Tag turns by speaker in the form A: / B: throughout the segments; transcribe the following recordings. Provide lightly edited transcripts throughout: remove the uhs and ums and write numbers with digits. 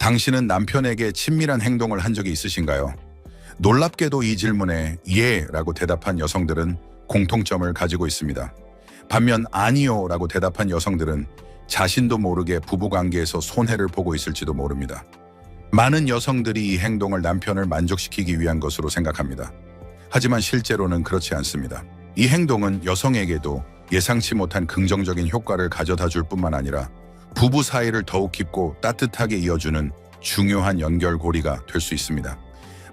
A: 당신은 남편에게 친밀한 행동을 한 적이 있으신가요? 놀랍게도 이 질문에 예 라고 대답한 여성들은 공통점을 가지고 있습니다. 반면 아니요 라고 대답한 여성들은 자신도 모르게 부부관계에서 손해를 보고 있을지도 모릅니다. 많은 여성들이 이 행동을 남편을 만족시키기 위한 것으로 생각합니다. 하지만 실제로는 그렇지 않습니다. 이 행동은 여성에게도 예상치 못한 긍정적인 효과를 가져다 줄 뿐만 아니라 부부 사이를 더욱 깊고 따뜻하게 이어주는 중요한 연결고리가 될 수 있습니다.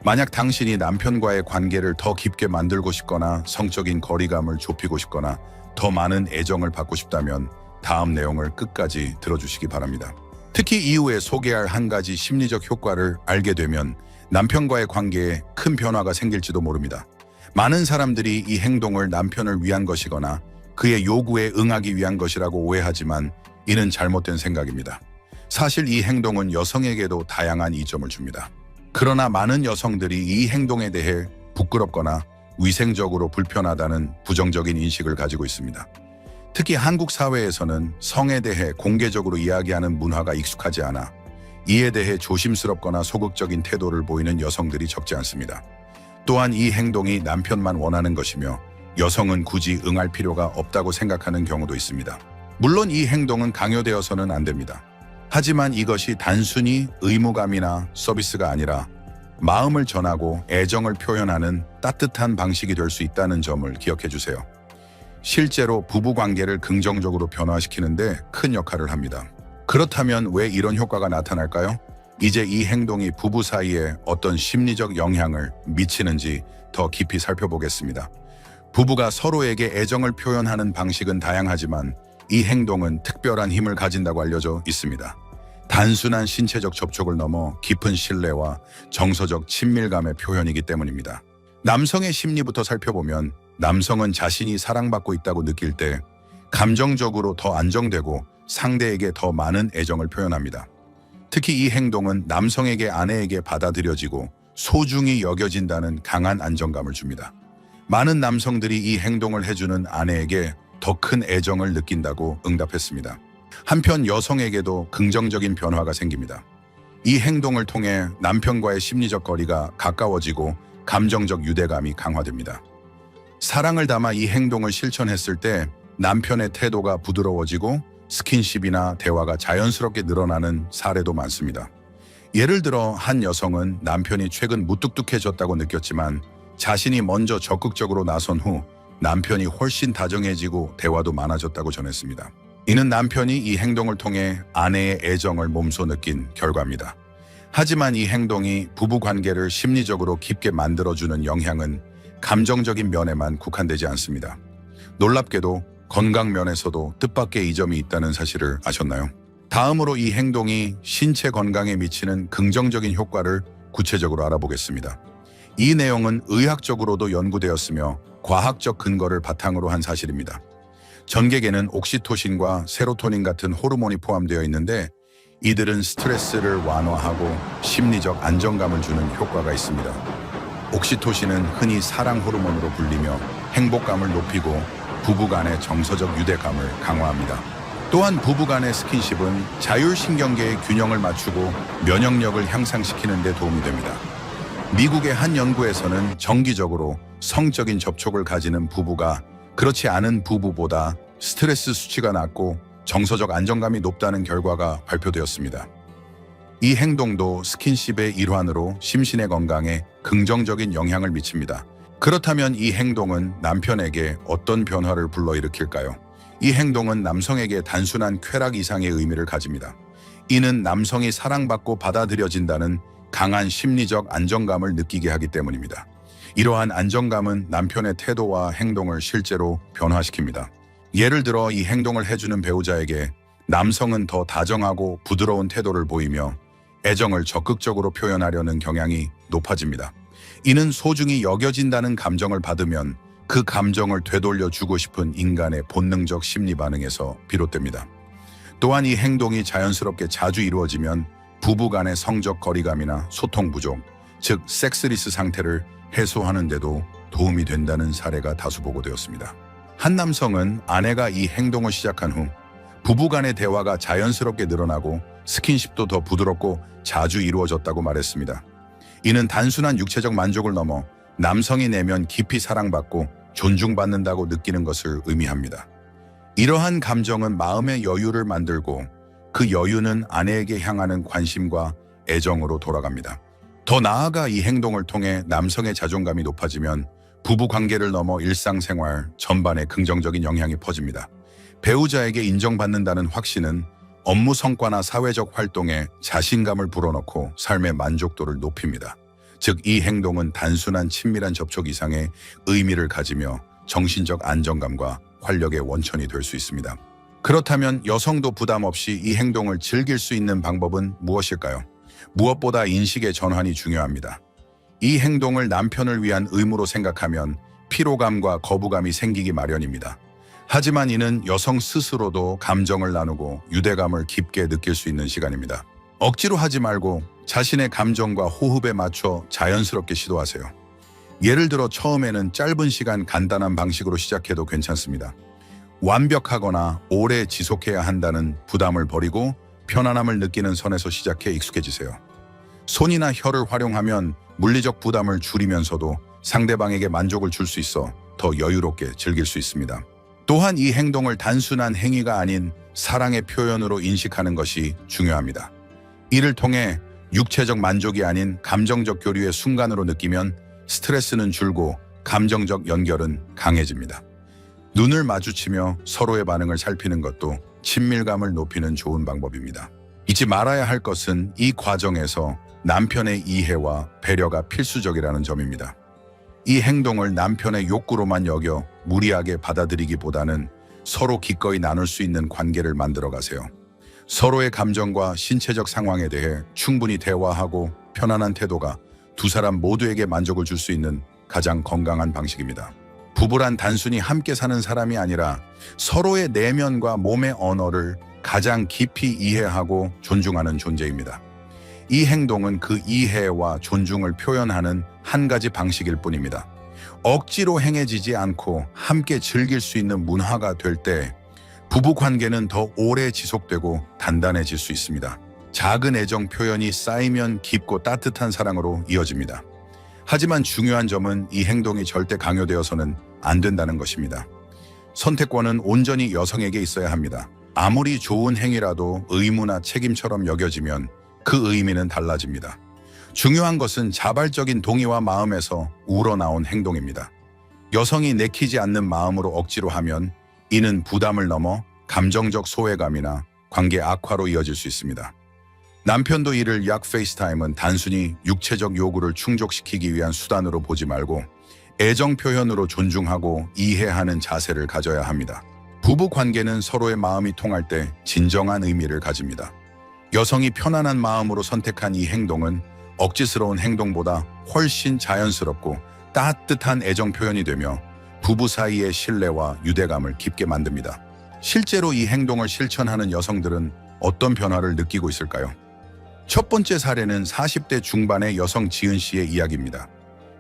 A: 만약 당신이 남편과의 관계를 더 깊게 만들고 싶거나 성적인 거리감을 좁히고 싶거나 더 많은 애정을 받고 싶다면 다음 내용을 끝까지 들어주시기 바랍니다. 특히 이후에 소개할 한 가지 심리적 효과를 알게 되면 남편과의 관계에 큰 변화가 생길지도 모릅니다. 많은 사람들이 이 행동을 남편을 위한 것이거나 그의 요구에 응하기 위한 것이라고 오해하지만 이는 잘못된 생각입니다. 사실 이 행동은 여성에게도 다양한 이점을 줍니다. 그러나 많은 여성들이 이 행동에 대해 부끄럽거나 위생적으로 불편하다는 부정적인 인식을 가지고 있습니다. 특히 한국 사회에서는 성에 대해 공개적으로 이야기하는 문화가 익숙하지 않아 이에 대해 조심스럽거나 소극적인 태도를 보이는 여성들이 적지 않습니다. 또한 이 행동이 남편만 원하는 것이며 여성은 굳이 응할 필요가 없다고 생각하는 경우도 있습니다. 물론 이 행동은 강요되어서는 안 됩니다. 하지만 이것이 단순히 의무감이나 서비스가 아니라 마음을 전하고 애정을 표현하는 따뜻한 방식이 될 수 있다는 점을 기억해 주세요. 실제로 부부관계를 긍정적으로 변화시키는데 큰 역할을 합니다. 그렇다면 왜 이런 효과가 나타날까요? 이제 이 행동이 부부 사이에 어떤 심리적 영향을 미치는지 더 깊이 살펴보겠습니다. 부부가 서로에게 애정을 표현하는 방식은 다양하지만 이 행동은 특별한 힘을 가진다고 알려져 있습니다. 단순한 신체적 접촉을 넘어 깊은 신뢰와 정서적 친밀감의 표현이기 때문입니다. 남성의 심리부터 살펴보면 남성은 자신이 사랑받고 있다고 느낄 때 감정적으로 더 안정되고 상대에게 더 많은 애정을 표현합니다. 특히 이 행동은 남성에게 아내에게 받아들여지고 소중히 여겨진다는 강한 안정감을 줍니다. 많은 남성들이 이 행동을 해주는 아내에게 더 큰 애정을 느낀다고 응답했습니다. 한편 여성에게도 긍정적인 변화가 생깁니다. 이 행동을 통해 남편과의 심리적 거리가 가까워지고 감정적 유대감이 강화됩니다. 사랑을 담아 이 행동을 실천했을 때 남편의 태도가 부드러워지고 스킨십이나 대화가 자연스럽게 늘어나는 사례도 많습니다. 예를 들어 한 여성은 남편이 최근 무뚝뚝해졌다고 느꼈지만 자신이 먼저 적극적으로 나선 후 남편이 훨씬 다정해지고 대화도 많아졌다고 전했습니다. 이는 남편이 이 행동을 통해 아내의 애정을 몸소 느낀 결과입니다. 하지만 이 행동이 부부 관계를 심리적으로 깊게 만들어주는 영향은 감정적인 면에만 국한되지 않습니다. 놀랍게도 건강 면에서도 뜻밖의 이점이 있다는 사실을 아셨나요? 다음으로 이 행동이 신체 건강에 미치는 긍정적인 효과를 구체적으로 알아보겠습니다. 이 내용은 의학적으로도 연구되었으며 과학적 근거를 바탕으로 한 사실입니다. 전객에는 옥시토신과 세로토닌 같은 호르몬이 포함되어 있는데 이들은 스트레스를 완화하고 심리적 안정감을 주는 효과가 있습니다. 옥시토신은 흔히 사랑 호르몬으로 불리며 행복감을 높이고 부부간의 정서적 유대감을 강화합니다. 또한 부부간의 스킨십은 자율신경계의 균형을 맞추고 면역력을 향상시키는 데 도움이 됩니다. 미국의 한 연구에서는 정기적으로 성적인 접촉을 가지는 부부가 그렇지 않은 부부보다 스트레스 수치가 낮고 정서적 안정감이 높다는 결과가 발표되었습니다. 이 행동도 스킨십의 일환으로 심신의 건강에 긍정적인 영향을 미칩니다. 그렇다면 이 행동은 남편에게 어떤 변화를 불러일으킬까요? 이 행동은 남성에게 단순한 쾌락 이상의 의미를 가집니다. 이는 남성이 사랑받고 받아들여진다는 강한 심리적 안정감을 느끼게 하기 때문입니다. 이러한 안정감은 남편의 태도와 행동을 실제로 변화시킵니다. 예를 들어 이 행동을 해주는 배우자에게 남성은 더 다정하고 부드러운 태도를 보이며 애정을 적극적으로 표현하려는 경향이 높아집니다. 이는 소중히 여겨진다는 감정을 받으면 그 감정을 되돌려 주고 싶은 인간의 본능적 심리 반응에서 비롯됩니다. 또한 이 행동이 자연스럽게 자주 이루어지면 부부 간의 성적 거리감이나 소통 부족, 즉 섹스리스 상태를 해소하는 데도 도움이 된다는 사례가 다수 보고되었습니다. 한 남성은 아내가 이 행동을 시작한 후 부부 간의 대화가 자연스럽게 늘어나고 스킨십도 더 부드럽고 자주 이루어졌다고 말했습니다. 이는 단순한 육체적 만족을 넘어 남성이 내면 깊이 사랑받고 존중받는다고 느끼는 것을 의미합니다. 이러한 감정은 마음의 여유를 만들고 그 여유는 아내에게 향하는 관심과 애정으로 돌아갑니다. 더 나아가 이 행동을 통해 남성의 자존감이 높아지면 부부 관계를 넘어 일상생활 전반에 긍정적인 영향이 퍼집니다. 배우자에게 인정받는다는 확신은 업무 성과나 사회적 활동에 자신감을 불어넣고 삶의 만족도를 높입니다. 즉, 이 행동은 단순한 친밀한 접촉 이상의 의미를 가지며 정신적 안정감과 활력의 원천이 될 수 있습니다. 그렇다면 여성도 부담 없이 이 행동을 즐길 수 있는 방법은 무엇일까요? 무엇보다 인식의 전환이 중요합니다. 이 행동을 남편을 위한 의무로 생각하면 피로감과 거부감이 생기기 마련입니다. 하지만 이는 여성 스스로도 감정을 나누고 유대감을 깊게 느낄 수 있는 시간입니다. 억지로 하지 말고 자신의 감정과 호흡에 맞춰 자연스럽게 시도하세요. 예를 들어 처음에는 짧은 시간 간단한 방식으로 시작해도 괜찮습니다. 완벽하거나 오래 지속해야 한다는 부담을 버리고 편안함을 느끼는 선에서 시작해 익숙해지세요. 손이나 혀를 활용하면 물리적 부담을 줄이면서도 상대방에게 만족을 줄 수 있어 더 여유롭게 즐길 수 있습니다. 또한 이 행동을 단순한 행위가 아닌 사랑의 표현으로 인식하는 것이 중요합니다. 이를 통해 육체적 만족이 아닌 감정적 교류의 순간으로 느끼면 스트레스는 줄고 감정적 연결은 강해집니다. 눈을 마주치며 서로의 반응을 살피는 것도 친밀감을 높이는 좋은 방법입니다. 잊지 말아야 할 것은 이 과정에서 남편의 이해와 배려가 필수적이라는 점입니다. 이 행동을 남편의 욕구로만 여겨 무리하게 받아들이기보다는 서로 기꺼이 나눌 수 있는 관계를 만들어 가세요. 서로의 감정과 신체적 상황에 대해 충분히 대화하고 편안한 태도가 두 사람 모두에게 만족을 줄 수 있는 가장 건강한 방식입니다. 부부란 단순히 함께 사는 사람이 아니라 서로의 내면과 몸의 언어를 가장 깊이 이해하고 존중하는 존재입니다. 이 행동은 그 이해와 존중을 표현하는 한 가지 방식일 뿐입니다. 억지로 행해지지 않고 함께 즐길 수 있는 문화가 될 때 부부 관계는 더 오래 지속되고 단단해질 수 있습니다. 작은 애정 표현이 쌓이면 깊고 따뜻한 사랑으로 이어집니다. 하지만 중요한 점은 이 행동이 절대 강요되어서는 안 된다는 것입니다. 선택권은 온전히 여성에게 있어야 합니다. 아무리 좋은 행위라도 의무나 책임처럼 여겨지면 그 의미는 달라집니다. 중요한 것은 자발적인 동의와 마음에서 우러나온 행동입니다. 여성이 내키지 않는 마음으로 억지로 하면 이는 부담을 넘어 감정적 소외감이나 관계 악화로 이어질 수 있습니다. 남편도 이를 약 페이스타임은 단순히 육체적 요구를 충족시키기 위한 수단으로 보지 말고 애정 표현으로 존중하고 이해하는 자세를 가져야 합니다. 부부 관계는 서로의 마음이 통할 때 진정한 의미를 가집니다. 여성이 편안한 마음으로 선택한 이 행동은 억지스러운 행동보다 훨씬 자연스럽고 따뜻한 애정 표현이 되며 부부 사이의 신뢰와 유대감을 깊게 만듭니다. 실제로 이 행동을 실천하는 여성들은 어떤 변화를 느끼고 있을까요? 첫 번째 사례는 40대 중반의 여성 지은 씨의 이야기입니다.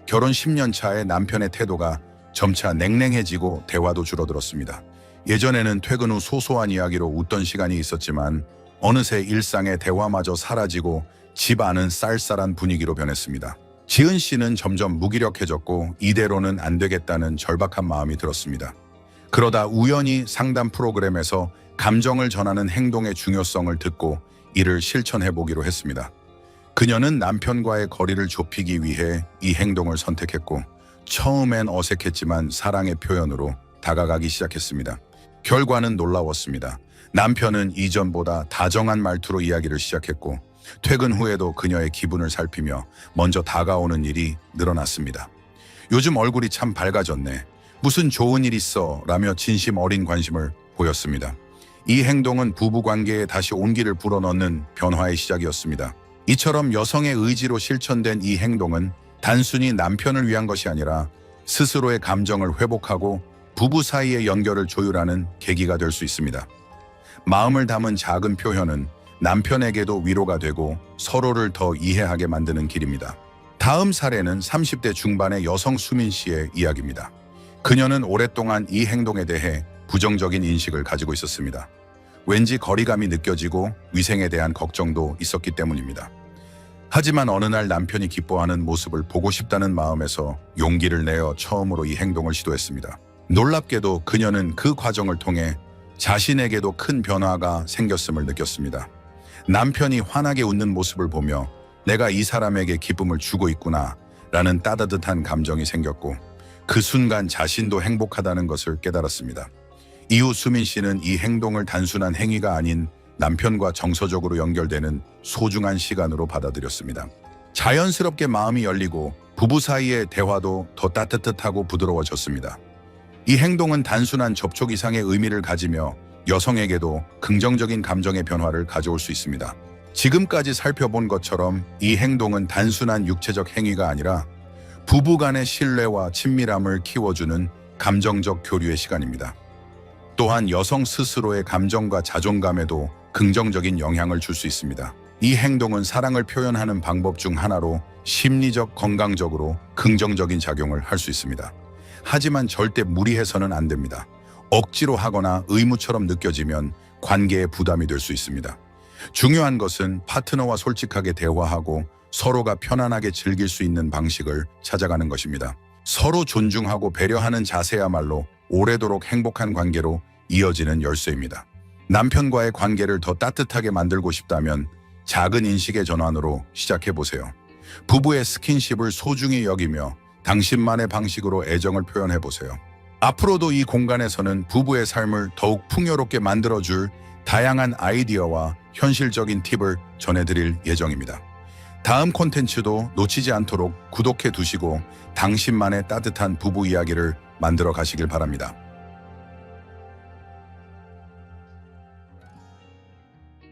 A: 결혼 10년 차에 남편의 태도가 점차 냉랭해지고 대화도 줄어들었습니다. 예전에는 퇴근 후 소소한 이야기로 웃던 시간이 있었지만 어느새 일상의 대화마저 사라지고 집 안은 쌀쌀한 분위기로 변했습니다. 지은 씨는 점점 무기력해졌고 이대로는 안 되겠다는 절박한 마음이 들었습니다. 그러다 우연히 상담 프로그램에서 감정을 전하는 행동의 중요성을 듣고 이를 실천해보기로 했습니다. 그녀는 남편과의 거리를 좁히기 위해 이 행동을 선택했고 처음엔 어색했지만 사랑의 표현으로 다가가기 시작했습니다. 결과는 놀라웠습니다. 남편은 이전보다 다정한 말투로 이야기를 시작했고 퇴근 후에도 그녀의 기분을 살피며 먼저 다가오는 일이 늘어났습니다. 요즘 얼굴이 참 밝아졌네. 무슨 좋은 일 있어? 라며 진심 어린 관심을 보였습니다. 이 행동은 부부관계에 다시 온기를 불어넣는 변화의 시작이었습니다. 이처럼 여성의 의지로 실천된 이 행동은 단순히 남편을 위한 것이 아니라 스스로의 감정을 회복하고 부부 사이의 연결을 조율하는 계기가 될 수 있습니다. 마음을 담은 작은 표현은 남편에게도 위로가 되고 서로를 더 이해하게 만드는 길입니다. 다음 사례는 30대 중반의 여성 수민 씨의 이야기입니다. 그녀는 오랫동안 이 행동에 대해 부정적인 인식을 가지고 있었습니다. 왠지 거리감이 느껴지고 위생에 대한 걱정도 있었기 때문입니다. 하지만 어느 날 남편이 기뻐하는 모습을 보고 싶다는 마음에서 용기를 내어 처음으로 이 행동을 시도했습니다. 놀랍게도 그녀는 그 과정을 통해 자신에게도 큰 변화가 생겼음을 느꼈습니다. 남편이 환하게 웃는 모습을 보며 내가 이 사람에게 기쁨을 주고 있구나 라는 따뜻한 감정이 생겼고 그 순간 자신도 행복하다는 것을 깨달았습니다. 이후 수민 씨는 이 행동을 단순한 행위가 아닌 남편과 정서적으로 연결되는 소중한 시간으로 받아들였습니다. 자연스럽게 마음이 열리고 부부 사이의 대화도 더 따뜻하고 부드러워졌습니다. 이 행동은 단순한 접촉 이상의 의미를 가지며 여성에게도 긍정적인 감정의 변화를 가져올 수 있습니다. 지금까지 살펴본 것처럼 이 행동은 단순한 육체적 행위가 아니라 부부 간의 신뢰와 친밀함을 키워주는 감정적 교류의 시간입니다. 또한 여성 스스로의 감정과 자존감에도 긍정적인 영향을 줄 수 있습니다. 이 행동은 사랑을 표현하는 방법 중 하나로 심리적, 건강적으로 긍정적인 작용을 할 수 있습니다. 하지만 절대 무리해서는 안 됩니다. 억지로 하거나 의무처럼 느껴지면 관계에 부담이 될 수 있습니다. 중요한 것은 파트너와 솔직하게 대화하고 서로가 편안하게 즐길 수 있는 방식을 찾아가는 것입니다. 서로 존중하고 배려하는 자세야말로 오래도록 행복한 관계로 이어지는 열쇠입니다. 남편과의 관계를 더 따뜻하게 만들고 싶다면 작은 인식의 전환으로 시작해보세요. 부부의 스킨십을 소중히 여기며 당신만의 방식으로 애정을 표현해보세요. 앞으로도 이 공간에서는 부부의 삶을 더욱 풍요롭게 만들어줄 다양한 아이디어와 현실적인 팁을 전해드릴 예정입니다. 다음 콘텐츠도 놓치지 않도록 구독해 두시고 당신만의 따뜻한 부부 이야기를 만들어 가시길 바랍니다.